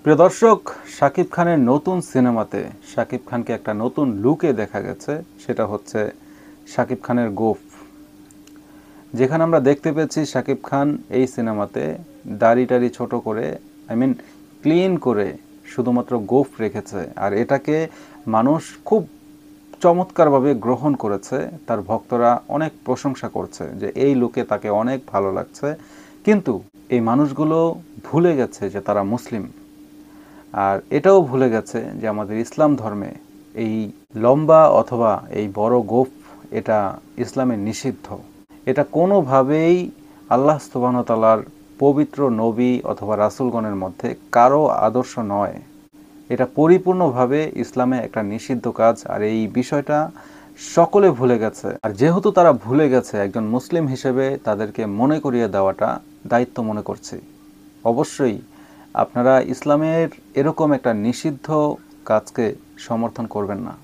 প্রিয় দর্শক, শাকিব খানের নতুন সিনেমাতে শাকিব খানকে একটা নতুন লুকে দেখা গেছে। সেটা হচ্ছে শাকিব খানের গোঁফ। যেখানে আমরা দেখতে পেয়েছি শাকিব খান এই সিনেমাতে দাড়ি ছোট করে, ক্লিন করে শুধুমাত্র গোঁফ রেখেছে। আর এটাকে মানুষ খুব চমৎকারভাবে গ্রহণ করেছে। তার ভক্তরা অনেক প্রশংসা করছে যে এই লুকে তাকে অনেক ভালো লাগছে। কিন্তু এই মানুষগুলো ভুলে গেছে যে তারা মুসলিম। আর এটাও ভুলে গেছে যে আমাদের ইসলাম ধর্মে এই লম্বা অথবা এই বড় গোঁফ এটা ইসলামে নিষিদ্ধ। এটা কোনোভাবেই আল্লাহ সুবহানাহু ওয়া তাআলার পবিত্র নবী অথবা রাসূলগণের মধ্যে কারো আদর্শ নয়। এটা পরিপূর্ণভাবে ইসলামে একটা নিষিদ্ধ কাজ। আর এই বিষয়টা সকলে ভুলে গেছে। আর যেহেতু তারা ভুলে গেছে, একজন মুসলিম হিসেবে তাদেরকে মনে করিয়ে দেওয়াটা দায়িত্ব মনে করছি। অবশ্যই আপনারা ইসলামের এরকম একটা নিষিদ্ধ কাজকে সমর্থন করবেন না।